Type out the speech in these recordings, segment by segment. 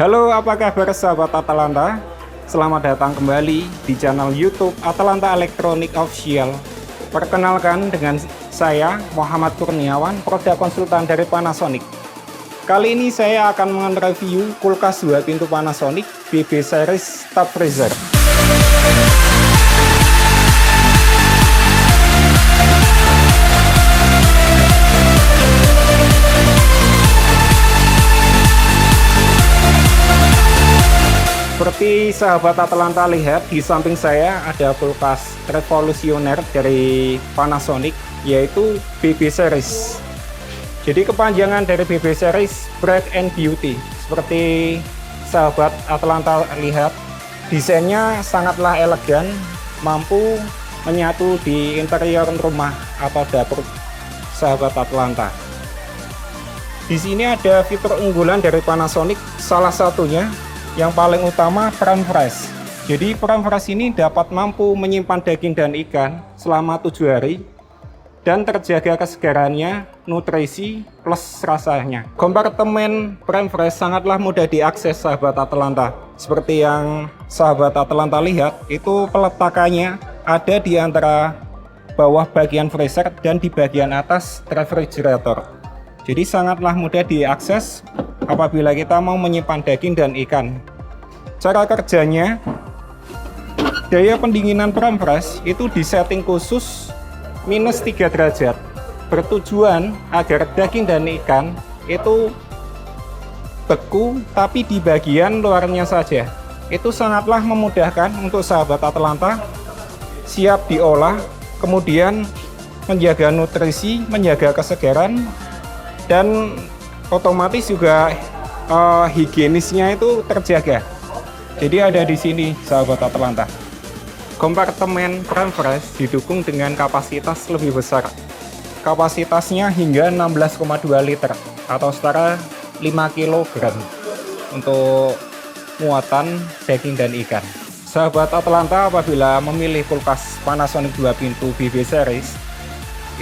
Halo, apa kabar sahabat Atalanta? Selamat datang kembali di channel YouTube Atalanta Elektronik Official. Perkenalkan dengan saya Muhammad Kurniawan, produk konsultan dari Panasonic. Kali ini saya akan mereview kulkas 2 pintu Panasonic BB Series Top Freezer. Seperti sahabat Atalanta lihat, di samping saya ada kulkas revolusioner dari Panasonic, yaitu BB Series. Jadi kepanjangan dari BB Series Bright and Beauty. Seperti sahabat Atalanta lihat, desainnya sangatlah elegan, mampu menyatu di interior rumah atau dapur sahabat Atalanta. Di sini ada fitur unggulan dari Panasonic, salah satunya yang paling utama Prime Fresh. Jadi Prime Fresh ini dapat mampu menyimpan daging dan ikan selama 7 hari dan terjaga kesegarannya, nutrisi plus rasanya. Kompartemen Prime Fresh sangatlah mudah diakses sahabat Atalanta. Seperti yang sahabat Atalanta lihat, itu peletakannya ada di antara bawah bagian freezer dan di bagian atas refrigerator. Jadi sangatlah mudah diakses apabila kita mau menyimpan daging dan ikan. Cara kerjanya, daya pendinginan Prime Fresh itu disetting khusus minus 3 derajat, bertujuan agar daging dan ikan itu beku tapi di bagian luarnya saja. Itu sangatlah memudahkan untuk sahabat Atalanta siap diolah, kemudian menjaga nutrisi, menjaga kesegaran, dan otomatis juga higienisnya itu terjaga. Jadi ada di sini sahabat Atalanta. Kompartemen Prime Fresh didukung dengan kapasitas lebih besar. Kapasitasnya hingga 16,2 liter atau setara 5 kg untuk muatan daging dan ikan. Sahabat Atalanta apabila memilih kulkas Panasonic 2 pintu BB Series,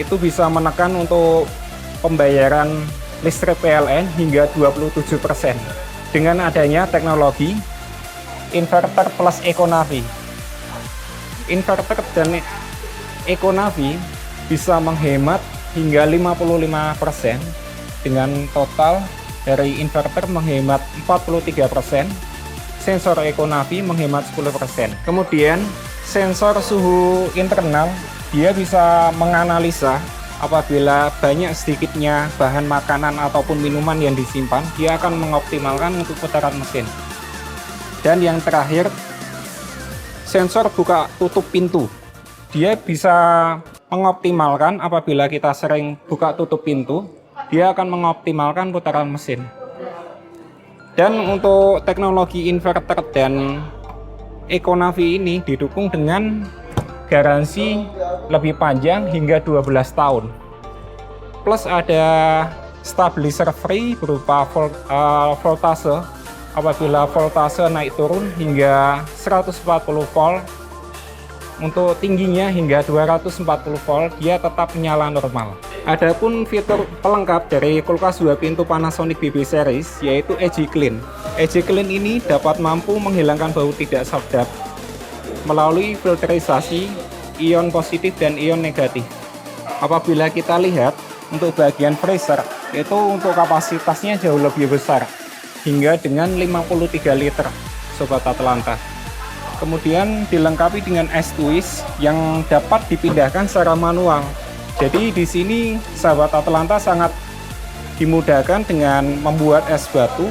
itu bisa menekan untuk pembayaran listrik PLN hingga 27% dengan adanya teknologi inverter plus EcoNavi. Inverter dan EcoNavi bisa menghemat hingga 55% dengan total dari inverter menghemat 43%, sensor EcoNavi menghemat 10%. Kemudian sensor suhu internal, dia bisa menganalisa apabila banyak sedikitnya bahan makanan ataupun minuman yang disimpan, dia akan mengoptimalkan untuk putaran mesin. Dan yang terakhir, sensor buka tutup pintu. Dia bisa mengoptimalkan apabila kita sering buka tutup pintu, dia akan mengoptimalkan putaran mesin. Dan untuk teknologi inverter dan EcoNavi ini didukung dengan garansi lebih panjang hingga 12 tahun. Plus ada stabilizer free berupa voltase. Apabila voltase naik turun hingga 140 volt, untuk tingginya hingga 240 volt, dia tetap menyala normal. Adapun fitur pelengkap dari kulkas 2 pintu Panasonic BB Series yaitu Edge Clean. Edge Clean ini dapat mampu menghilangkan bau tidak sedap melalui filterisasi ion positif dan ion negatif. Apabila kita lihat untuk bagian freezer, itu untuk kapasitasnya jauh lebih besar, hingga dengan 53 liter sobat Atalanta. Kemudian dilengkapi dengan es twist yang dapat dipindahkan secara manual. Jadi di sini sahabat Atalanta sangat dimudahkan dengan membuat es batu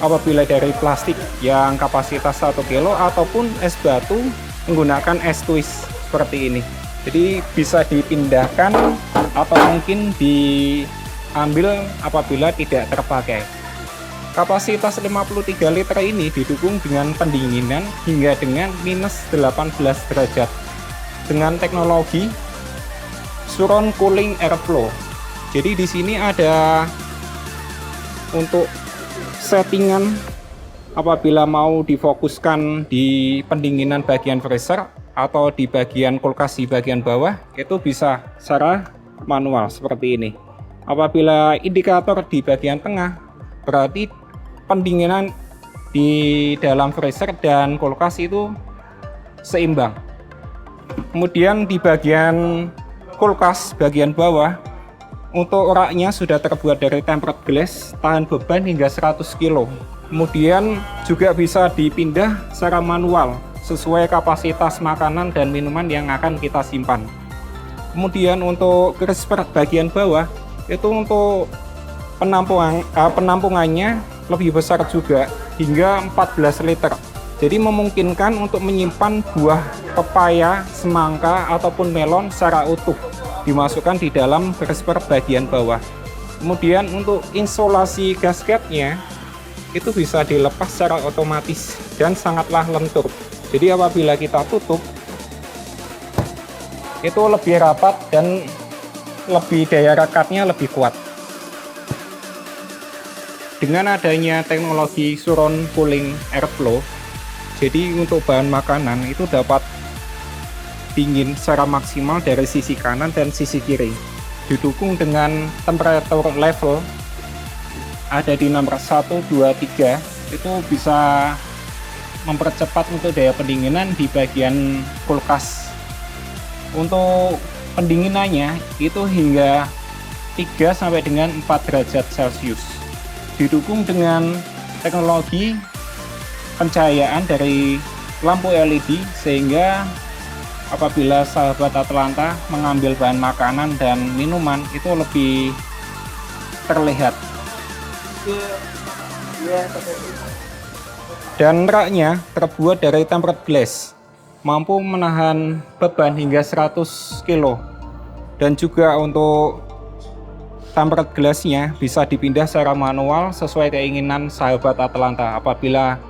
apabila dari plastik yang kapasitas 1 kilo ataupun es batu menggunakan es twist seperti ini. Jadi bisa dipindahkan atau mungkin diambil apabila tidak terpakai. Kapasitas 53 liter ini didukung dengan pendinginan hingga dengan minus 18 derajat dengan teknologi Surround Cooling Airflow. Jadi di sini ada untuk settingan apabila mau difokuskan di pendinginan bagian freezer atau di bagian kulkas di bagian bawah, itu bisa secara manual seperti ini. Apabila indikator di bagian tengah, berarti pendinginan di dalam freezer dan kulkas itu seimbang. Kemudian di bagian kulkas bagian bawah, untuk raknya sudah terbuat dari tempered glass, tahan beban hingga 100 kg. Kemudian juga bisa dipindah secara manual sesuai kapasitas makanan dan minuman yang akan kita simpan. Kemudian untuk crisper bagian bawah itu untuk penampungannya lebih besar juga, hingga 14 liter. Jadi memungkinkan untuk menyimpan buah pepaya, semangka ataupun melon secara utuh dimasukkan di dalam crisper bagian bawah. Kemudian untuk insulasi gasketnya itu bisa dilepas secara otomatis dan sangatlah lentur. Jadi apabila kita tutup itu lebih rapat dan daya rekatnya lebih kuat. Dengan adanya teknologi surround cooling airflow, jadi untuk bahan makanan itu dapat dingin secara maksimal dari sisi kanan dan sisi kiri. Didukung dengan temperatur level ada di nomor 1, 2, 3, itu bisa mempercepat untuk daya pendinginan di bagian kulkas. Untuk pendinginannya itu hingga 3 sampai dengan 4 derajat Celcius. Didukung dengan teknologi pencahayaan dari lampu LED sehingga apabila sahabat Atlanta mengambil bahan makanan dan minuman itu lebih terlihat. Dan raknya terbuat dari tempered glass, mampu menahan beban hingga 100 kg. Dan juga untuk tempered glassnya bisa dipindah secara manual sesuai keinginan sahabat Atlanta. Apabila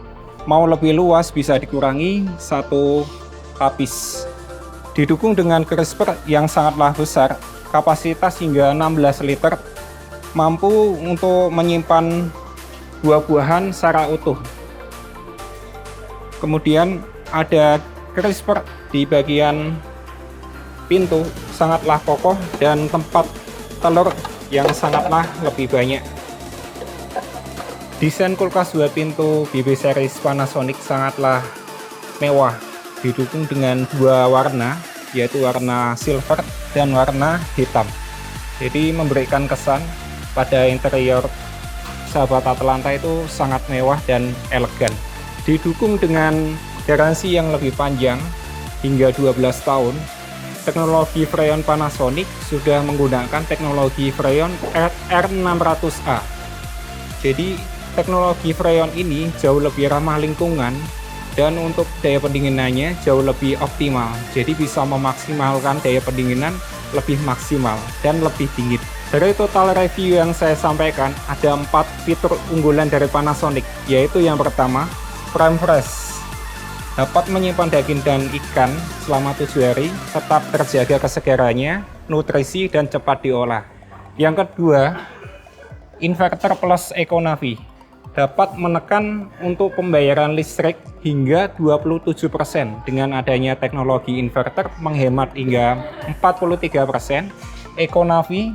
mau lebih luas bisa dikurangi 1 lapis. Didukung dengan crisper yang sangatlah besar, kapasitas hingga 16 liter, mampu untuk menyimpan buah-buahan secara utuh. Kemudian ada crisper di bagian pintu, sangatlah kokoh dan tempat telur yang sangatlah lebih banyak. Desain kulkas 2 pintu BB series Panasonic sangatlah mewah, didukung dengan 2 warna, yaitu warna silver dan warna hitam. Jadi memberikan kesan pada interior sahabat Atlanta itu sangat mewah dan elegan. Didukung dengan garansi yang lebih panjang hingga 12 tahun, teknologi Freon Panasonic sudah menggunakan teknologi Freon R600A. Jadi teknologi Freon ini jauh lebih ramah lingkungan dan untuk daya pendinginannya jauh lebih optimal. Jadi bisa memaksimalkan daya pendinginan lebih maksimal dan lebih dingin. Dari total review yang saya sampaikan, ada 4 fitur unggulan dari Panasonic, yaitu yang pertama, Prime Fresh. Dapat menyimpan daging dan ikan selama 7 hari, tetap terjaga kesegarannya, nutrisi, dan cepat diolah. Yang kedua, Inverter Plus EcoNavi. Dapat menekan untuk pembayaran listrik hingga 27%. Dengan adanya teknologi inverter menghemat hingga 43%, EcoNavi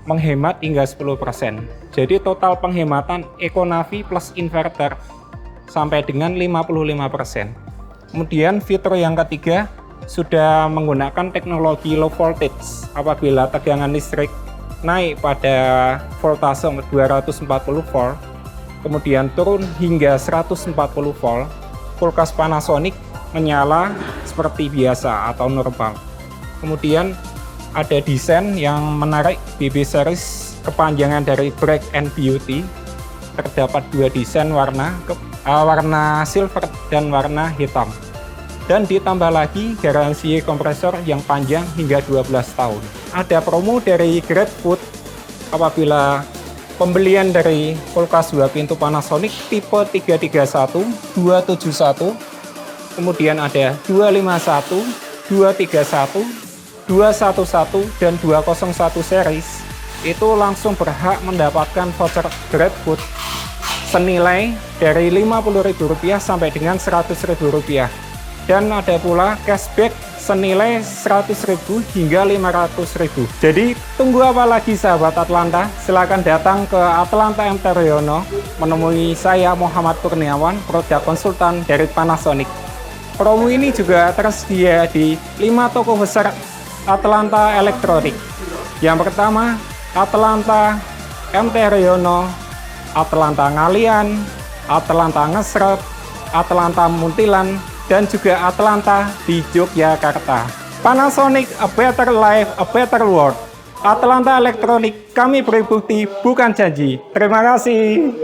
menghemat hingga 10%. Jadi total penghematan EcoNavi plus inverter sampai dengan 55%. Kemudian fitur yang ketiga sudah menggunakan teknologi low voltage. Apabila tegangan listrik naik pada voltase 240 volt, kemudian turun hingga 140 volt, kulkas Panasonic menyala seperti biasa atau normal. Kemudian ada desain yang menarik BB series kepanjangan dari Break and Beauty. Terdapat 2 desain warna silver dan warna hitam. Dan ditambah lagi garansi kompresor yang panjang hingga 12 tahun. Ada promo dari GrabFood apabila pembelian dari kulkas 2 pintu Panasonic tipe 331, 271, kemudian ada 251, 231, 211, dan 201 series, itu langsung berhak mendapatkan voucher GrabFood senilai dari Rp50.000 sampai dengan Rp100.000. Dan ada pula cashback senilai 100.000 hingga 500.000. Jadi tunggu apa lagi sahabat Atlanta? Silakan datang ke Atlanta M. Taryono menemui saya Muhammad Kurniawan, produk konsultan dari Panasonic. Promo ini juga tersedia di 5 toko besar Atlanta Elektronik. Yang pertama, Atlanta M. Taryono, Atlanta Ngalian, Atlanta Ngesrep, Atlanta Muntilan, dan juga Atlanta di Yogyakarta. Panasonic, a better life, a better world. Atlanta Elektronik, kami beri bukti bukan janji. Terima kasih.